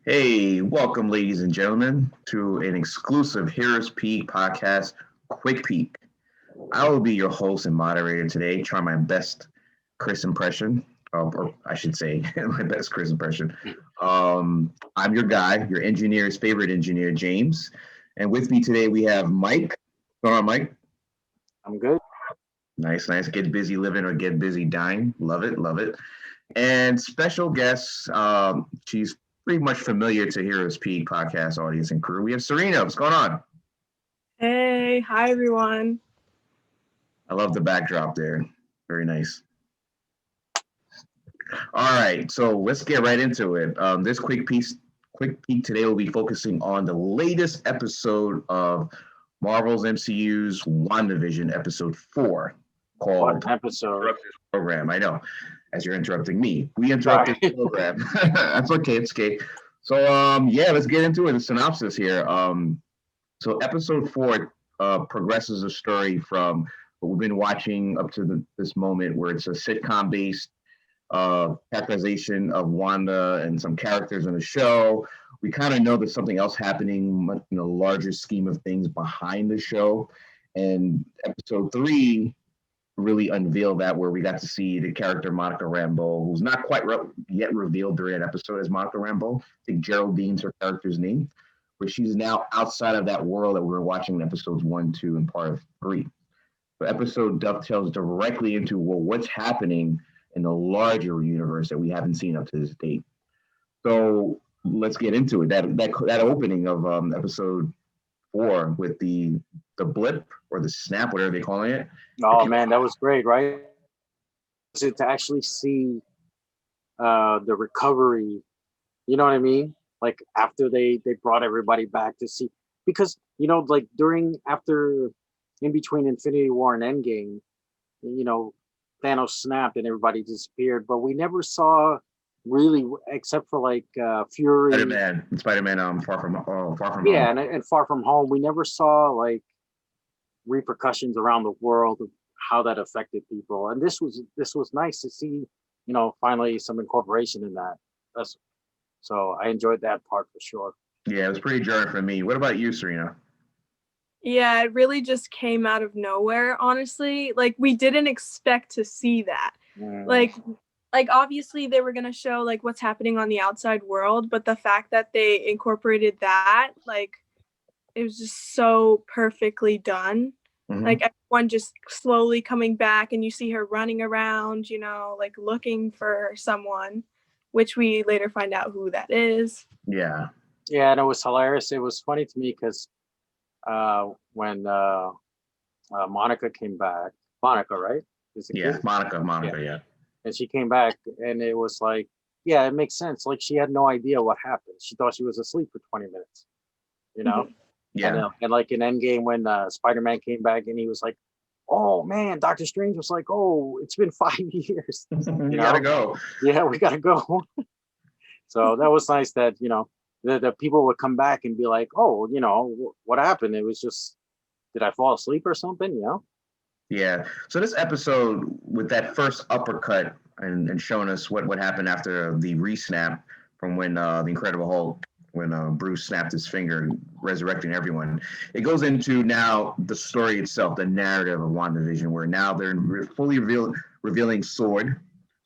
Hey, welcome, ladies and gentlemen, to an exclusive Heroes Peak podcast, Quick Peek. I will be your host and moderator today, trying my best Chris impression, or I should say, my best Chris impression. I'm your guy, your engineer's favorite engineer, James. And with me today, we have Mike. What's going on, Mike? I'm good. Nice, nice. Get busy living or get busy dying. Love it, love it. And special guest, she's pretty much familiar to Heroes Peak podcast audience and crew. We have Serena. What's going on? Hey, hi everyone. I love the backdrop there. Very nice. All right, so let's get right into it. This quick peek today will be focusing on the latest episode of Marvel's MCU's WandaVision, episode 4, What called episode? Interrupted Program. I know, as you're interrupting me. We interrupted the program. That's okay. It's okay. So, yeah, let's get into it. The synopsis here. So episode 4 progresses the story from what we've been watching up to this moment, where it's a sitcom based characterization of Wanda and some characters in the show. We kind of know there's something else happening in a larger scheme of things behind the show. And episode 3 really unveiled that, where we got to see the character Monica Rambeau, who's not quite yet revealed during that episode as Monica Rambeau. I think Geraldine's her character's name, where she's now outside of that world that we were watching in episodes 1, 2, and part of 3. The episode dovetails directly into, well, what's happening in the larger universe that we haven't seen up to this date. So let's get into it. That opening of episode 4 with the blip or the snap, whatever they're calling it. Oh man, that was great, right? To actually see the recovery, you know what I mean? Like after they brought everybody back to see, because like during after in between Infinity War and Endgame, you know, Thanos snapped and everybody disappeared, but we never saw really, except for like Fury. Spider-Man, far from Yeah, home. and Far From Home, we never saw like repercussions around the world of how that affected people. And this was nice to see, finally some incorporation in that. That's so I enjoyed that part for sure. Yeah, it was pretty jarring for me. What about you, Serena? Yeah, it really just came out of nowhere, honestly. Like we didn't expect to see that. Like like obviously they were going to show like what's happening on the outside world, but the fact that they incorporated that, like it was just so perfectly done. Mm-hmm. Like everyone just slowly coming back and you see her running around, like looking for someone, which we later find out who that is. Yeah. Yeah, and it was hilarious. It was funny to me because when Monica came back, Monica, right? Is it Yeah, kid? Monica, yeah. And she came back, and it was like, yeah, it makes sense. Like she had no idea what happened. She thought she was asleep for 20 minutes, you know. Yeah. And like in Endgame when Spider-Man came back and he was like, "Oh man," Doctor Strange was like, "Oh, it's been 5 years. You gotta go. Yeah, we gotta go." So that was nice that the people would come back and be like, "Oh, what happened? It was just, did I fall asleep or something?" Yeah. So this episode, with that first uppercut and showing us what happened after the re-snap from when the Incredible Hulk, when Bruce snapped his finger, resurrecting everyone, it goes into now the story itself, the narrative of WandaVision, where now they're fully revealing Sword.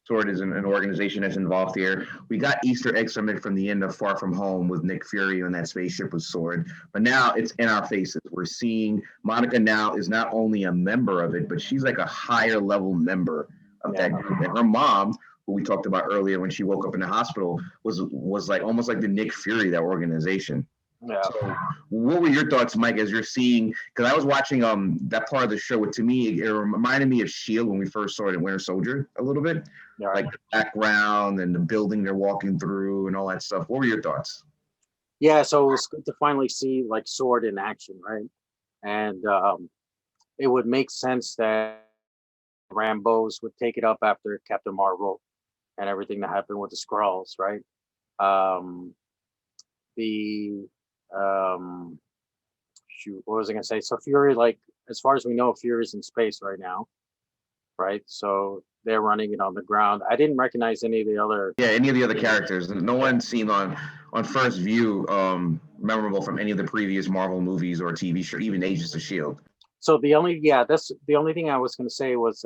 Sword is an organization that's involved here. We got Easter eggs from it from the end of Far From Home with Nick Fury on that spaceship with Sword, but now it's in our faces. We're seeing Monica now is not only a member of it, but she's like a higher level member of that group. And her mom, who we talked about earlier when she woke up in the hospital, was like almost like the Nick Fury of that organization. Yeah. So, what were your thoughts, Mike, as you're seeing? Because I was watching that part of the show. To me, it reminded me of Shield when we first saw it in Winter Soldier a little bit, like the background and the building they're walking through and all that stuff. What were your thoughts? Yeah, so it was good to finally see like Sword in action, right? And it would make sense that Rambo's would take it up after Captain Marvel and everything that happened with the Skrulls, right? Um, the shoot, what was I gonna say? So Fury, like as far as we know, Fury's in space right now, right? So they're running it on the ground. I didn't recognize any of the other. Yeah, any of the other characters. No one seemed on first view memorable from any of the previous Marvel movies or TV show, even Agents of Shield. So that's the only thing I was going to say was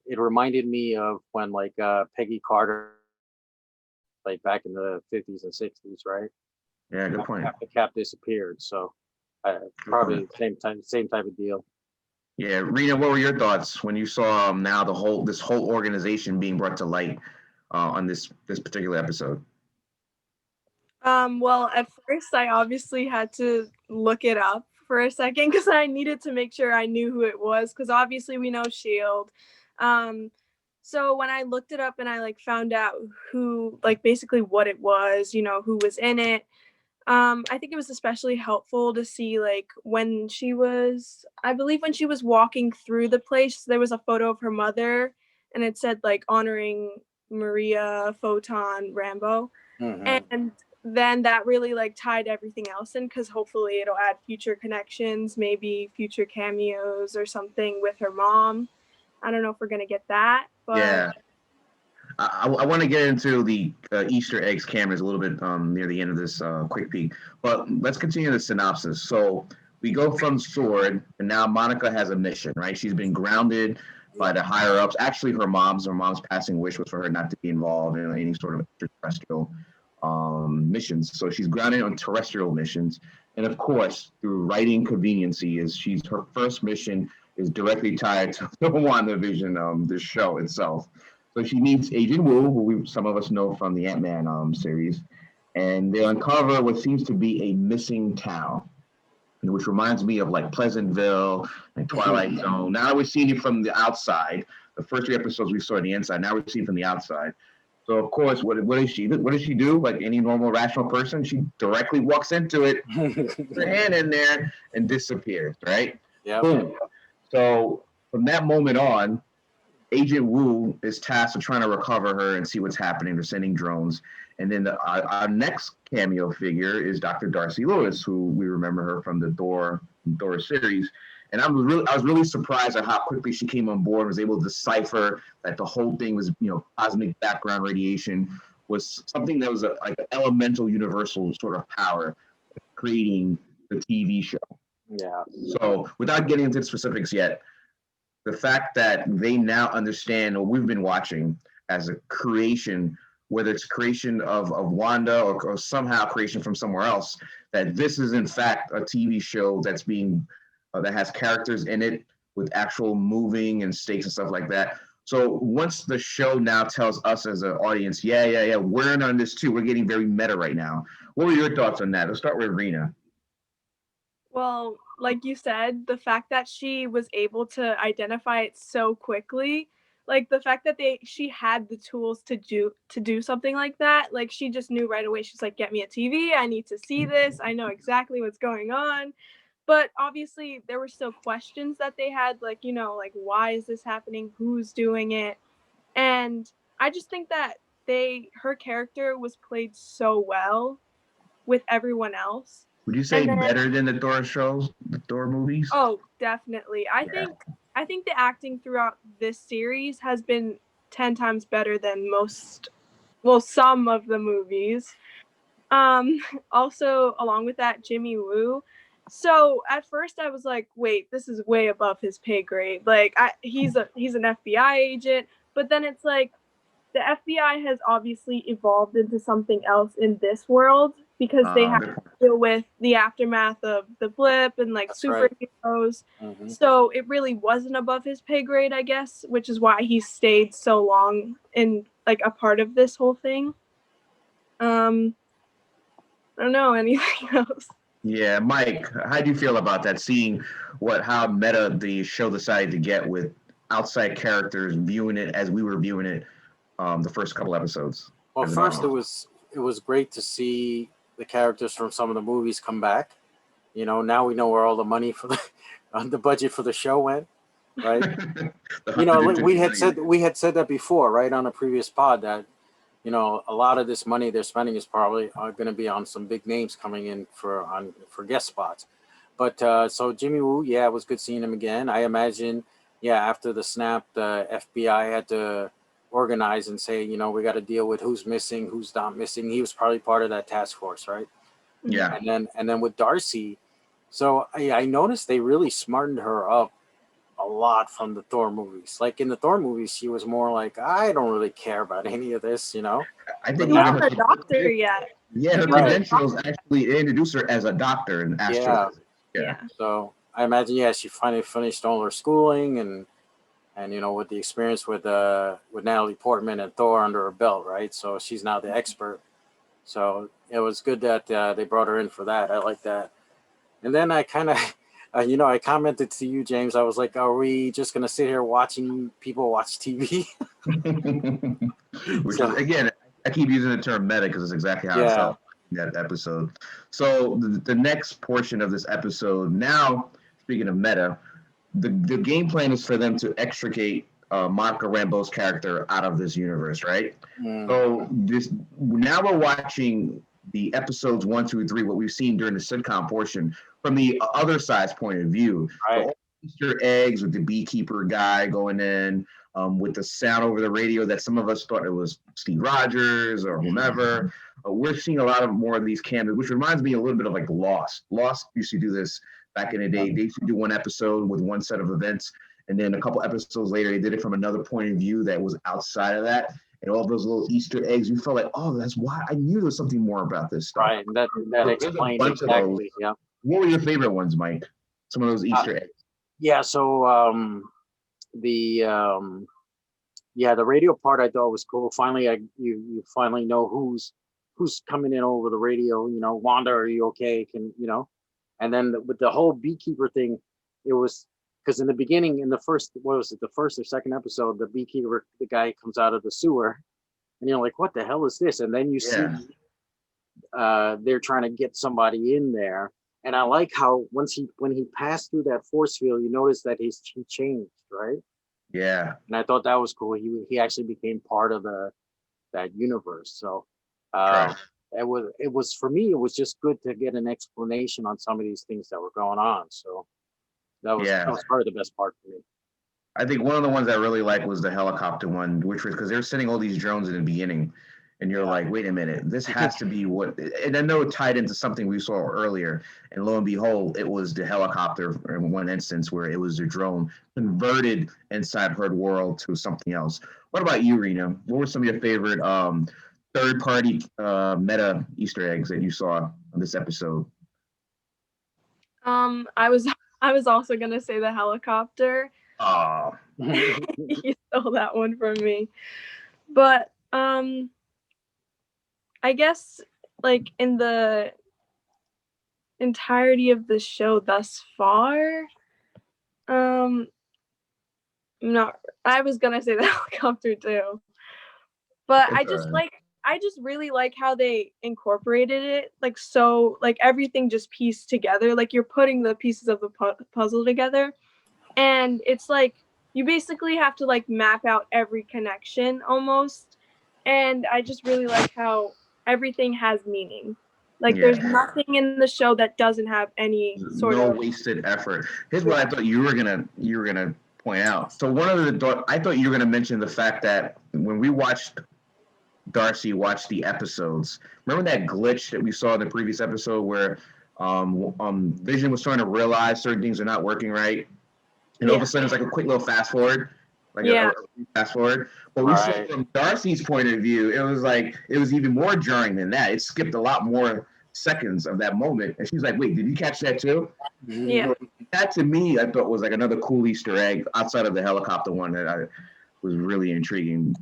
it reminded me of when like Peggy Carter, like back in the 50s and 60s, right? Yeah, good point. After Cap disappeared, so probably same type of deal. Yeah, Rena, what were your thoughts when you saw now this whole organization being brought to light on this particular episode? Well, at first I obviously had to look it up for a second because I needed to make sure I knew who it was, because obviously we know Shield. So when I looked it up and I like found out who, like basically what it was, who was in it, I think it was especially helpful to see like I believe when she was walking through the place, there was a photo of her mother and it said like honoring Maria Photon Rambo. Mm-hmm. And then that really like tied everything else in, because hopefully it'll add future connections, maybe future cameos or something with her mom. I don't know if we're gonna get that, but Yeah, I want to get into the Easter eggs cameras a little bit near the end of this quick peek, but let's continue the synopsis. So we go from Sword, and now Monica has a mission, right? She's been grounded by the higher ups. Actually, her mom's passing wish was for her not to be involved in any sort of extraterrestrial missions. So she's grounded on terrestrial missions, and of course, through writing conveniency, her first mission is directly tied to the WandaVision, the show itself. So she meets Agent Wu, who some of us know from the Ant-Man series, and they uncover what seems to be a missing town, which reminds me of like Pleasantville and Twilight Zone. Now we're seeing it from the outside. The first 3 episodes we saw the inside. Now we're seeing from the outside. So of course, what does she do? Like any normal rational person, she directly walks into it, puts her hand in there, and disappears. Right? Yeah. Boom. So from that moment on, Agent Wu is tasked with trying to recover her and see what's happening. They're sending drones. And then our next cameo figure is Dr. Darcy Lewis, who we remember her from the Thor series. And I was really surprised at how quickly she came on board and was able to decipher that the whole thing was, cosmic background radiation was something that was like an elemental universal sort of power creating the TV show. Yeah. So without getting into the specifics yet, the fact that they now understand what we've been watching as a creation, whether it's creation of Wanda or somehow creation from somewhere else, that this is in fact a TV show that's being that has characters in it with actual moving and stakes and stuff like that. So once the show now tells us as an audience, yeah, we're in on this too. We're getting very meta right now. What were your thoughts on that? Let's start with Rena. well, like you said, the fact that she was able to identify it so quickly, like the fact that she had the tools to do something like that, like she just knew right away. She's like, get me a TV, I need to see this, I know exactly what's going on. But obviously there were still questions that they had, like, like why is this happening, who's doing it. And I just think that her character was played so well with everyone else. Would you say better than the Thor shows, the Thor movies? Oh, definitely. I think the acting throughout this series has been 10 times better than some of the movies. Also, along with that, Jimmy Woo. So at first I was like, wait, this is way above his pay grade. Like he's an FBI agent, but then it's like the FBI has obviously evolved into something else in this world, because they have to deal with the aftermath of the blip and like superheroes. Right. Mm-hmm. So it really wasn't above his pay grade, I guess, which is why he stayed so long in like a part of this whole thing. I don't know anything else. Yeah, Mike, how do you feel about that? Seeing how meta the show decided to get with outside characters viewing it as we were viewing it the first couple episodes. Well, first it was great to see the characters from some of the movies come back. Now we know where all the money for the budget for the show went, right? we had said that before, right, on a previous pod, that a lot of this money they're spending is probably going to be on some big names coming in for guest spots. But so Jimmy Woo, yeah, it was good seeing him again. I imagine yeah, after the snap, the FBI had to organize and say, we got to deal with who's missing, who's not missing. He was probably part of that task force, right? Yeah. And then with Darcy, so I noticed they really smartened her up a lot from the Thor movies. Like in the Thor movies, she was more like, I don't really care about any of this, I But think She now, wasn't even a doctor yet. yeah, her She was a right? credentials doctor. actually they introduced her as a doctor in Yeah. astrophysics. Yeah. Yeah. So I imagine, yeah, she finally finished all her schooling and with the experience with Natalie Portman and Thor under her belt, right? So she's now the expert. So it was good that they brought her in for that. I like that. And then I kind of, I commented to you, James. I was like, "Are we just gonna sit here watching people watch TV?" Which is So again, I keep using the term meta because it's exactly how I yeah, felt in that episode. So the next portion of this episode, now speaking of meta, the game plan is for them to extricate Monica Rambeau's character out of this universe, right? mm, So this now we're watching the episodes 1, 2, 3, what we've seen during the sitcom portion from the other side's point of view. So right, all Easter eggs with the beekeeper guy going in, with the sound over the radio that some of us thought it was Steve Rogers or whomever. We're seeing a lot of more of these cameos, which reminds me a little bit of like Lost. Lost used to do this back in the day. They used to do one episode with one set of events, and then a couple episodes later, they did it from another point of view that was outside of that. And all those little Easter eggs, you felt like, oh, that's why I knew there was something more about this stuff. right. And that So there's a explains bunch of those. exactly. Yeah. What were your favorite ones, Mike? Some of those Uh, Easter eggs. yeah. So the the radio part I thought was cool. Finally, you finally know who's coming in over the radio. Wanda, are you okay? And then with the whole beekeeper thing, it was because in the beginning, in the first, what was it, the first or second episode, the beekeeper, the guy comes out of the sewer, and you're like, what the hell is this? And then you see Yeah. they're trying to get somebody in there. And I like how when he passed through that force field, you notice that he changed, right? Yeah. And I thought that was cool. He actually became part of that universe. So uh, Correct. it was for me. It was just good to get an explanation on some of these things that were going on. So that Yeah. was probably the best part for me. I think one of the ones I really liked was the helicopter one, which was because they were sending all these drones in the beginning. And you're like, wait a minute, this has to be what. And I know it tied into something we saw earlier. And lo and behold, it was the helicopter in one instance where it was the drone converted inside her world to something else. What about you, Rena? What were some of your favorite third party meta Easter eggs that you saw on this episode? I was I was also gonna say the helicopter. Oh, You stole that one from me. But I guess like in the entirety of the show thus far, um not I was gonna say the helicopter too. But I just really like how they incorporated it, like so like everything just pieced together, like you're putting the pieces of the puzzle together, and it's like you basically have to like map out every connection almost, and I just really like how everything has meaning. Like there's yeah. nothing in the show that doesn't have any sort No of wasted effort. Here's what I thought you were gonna point out. So one of the I thought you were gonna mention the fact that when we watched Darcy watch the episodes, remember that glitch that we saw in the previous episode where Vision was starting to realize certain things are not working right, and all of a sudden it's like a quick little fast forward, like Yeah. a fast forward. But we saw Right. from Darcy's point of view, it was like it was even more jarring than that. It skipped a lot more seconds of that moment, and she's like, "Wait, did you catch that too?" Yeah. That to me, I thought was like another cool Easter egg outside of the helicopter one that I was really intriguing.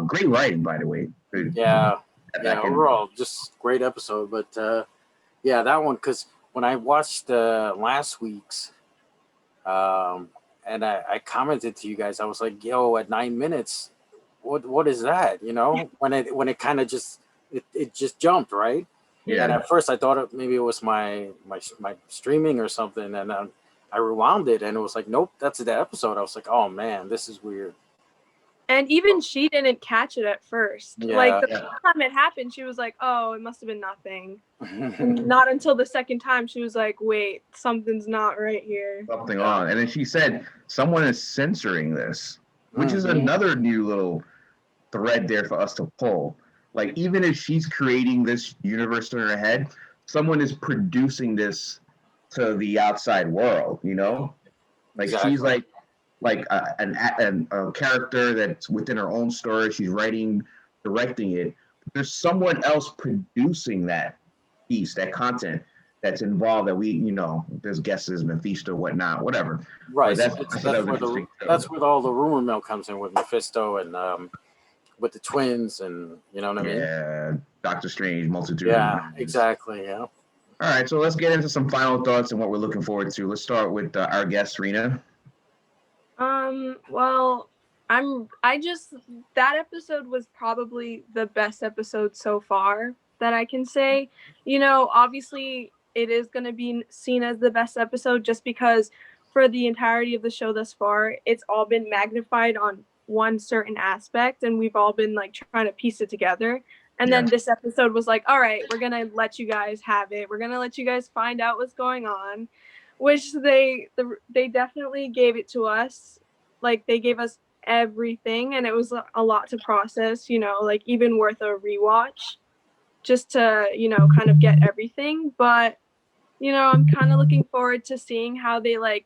Great writing, by the way. Yeah. Back in. Overall, just great episode. But that one, because when I watched last week's, and I commented to you guys, I was like, "Yo, at 9 minutes, what is that?" When it kind of just it just jumped, right? Yeah. And at first, I thought maybe it was my streaming or something, and I rewound it, and it was like, nope, that's the episode. I was like, oh man, this is weird. And even she didn't catch it at first. Yeah. Like the first time it happened, she was like, "Oh, it must have been nothing." And not until the second time she was like, "Wait, something's not right here." Something on. And then she said, someone is censoring this, which is another new little thread there for us to pull. Like, even if she's creating this universe in her head, someone is producing this to the outside world, you know? Like, she's like a character that's within her own story. She's writing, directing it. There's someone else producing that piece, that content that's involved that we, you know, there's guesses, Mephisto, whatnot, whatever. Right. That's where all the rumor mill comes in with Mephisto and with the twins and you know what I mean? Yeah, Doctor Strange, multitude. Yeah, exactly. Yeah. All right, so let's get into some final thoughts and what we're looking forward to. Let's start with our guest, Serena. Well, that episode was probably the best episode so far that I can say. You know, obviously it is going to be seen as the best episode just because for the entirety of the show thus far, it's all been magnified on one certain aspect and we've all been like trying to piece it together. And then this episode was like, all right, we're going to let you guys have it. We're going to let you guys find out what's going on, which they definitely gave it to us. Like they gave us everything and it was a lot to process, you know, like even worth a rewatch just to, you know, kind of get everything. But, you know, I'm kind of looking forward to seeing how they like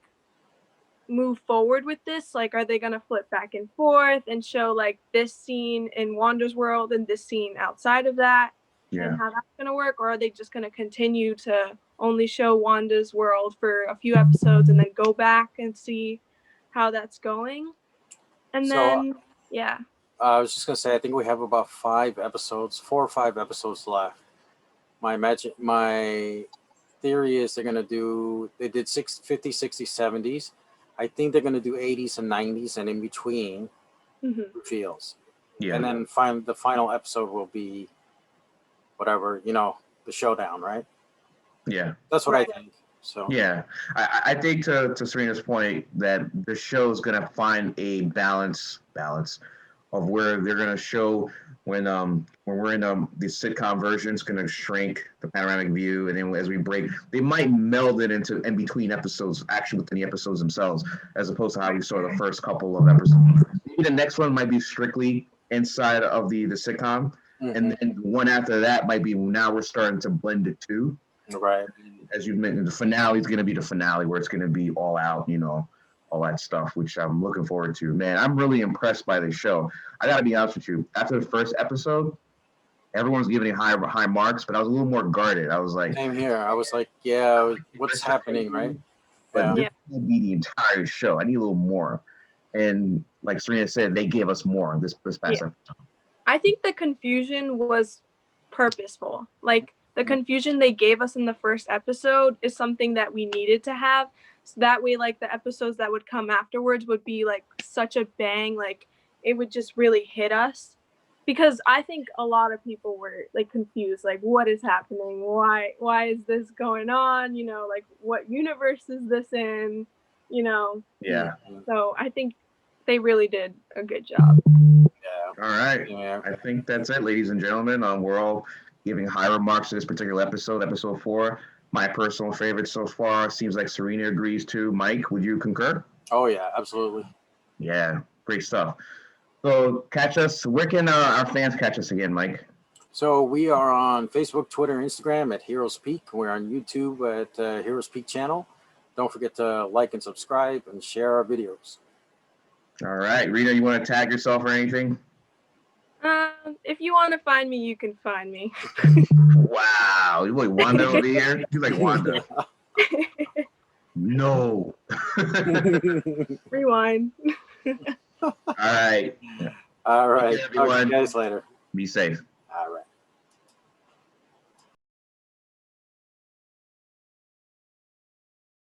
move forward with this. Like, are they going to flip back and forth and show like this scene in Wanda's world and this scene outside of that and how that's going to work? Or are they just going to continue to only show Wanda's world for a few episodes and then go back and see how that's going? And then, I was just going to say, I think we have about 4 or 5 episodes left. My theory is they did 50s, 60s, 70s. I think they're going to do 80s and 90s and in between reveals. Yeah. And then the final episode will be whatever, you know, the showdown, right? Yeah. That's what I think. So yeah, I think to Serena's point that the show is going to find a balance of where they're going to show when we're in the sitcom version, it's going to shrink the panoramic view, and then as we break, they might meld it into in between episodes, actually within the episodes themselves, as opposed to how we saw the first couple of episodes. Maybe the next one might be strictly inside of the sitcom, and then one after that might be now we're starting to blend the two. Right. As you mentioned, the finale is going to be the finale where it's going to be all out, you know, all that stuff, which I'm looking forward to. Man, I'm really impressed by this show. I got to be honest with you. After the first episode, everyone was giving it high marks, but I was a little more guarded. I was like, same here. I was like, yeah, what's happening, right? But this will be the entire show. I need a little more. And like Serena said, they gave us more this past episode. I think the confusion was purposeful. Like, the confusion they gave us in the first episode is something that we needed to have. So that way, like, the episodes that would come afterwards would be, like, such a bang. Like, it would just really hit us. Because I think a lot of people were, like, confused. Like, what is happening? Why is this going on? You know, like, what universe is this in? You know? Yeah. So I think they really did a good job. Yeah. All right. Yeah. I think that's it, ladies and gentlemen. We're all giving high remarks to this particular episode 4. My personal favorite so far. Seems like Serena agrees too. Mike, would you concur? Oh yeah, absolutely. Yeah, great stuff. So catch us. Where can our fans catch us again, Mike? So we are on Facebook, Twitter, Instagram at Heroes Peak. We're on YouTube at Heroes Peak channel. Don't forget to like and subscribe and share our videos. All right, Rita, you want to tag yourself or anything? If you want to find me, you can find me. Wow, you like Wanda over here? You like Wanda? No. Rewind. All right. All right. Talk to you guys later. Be safe.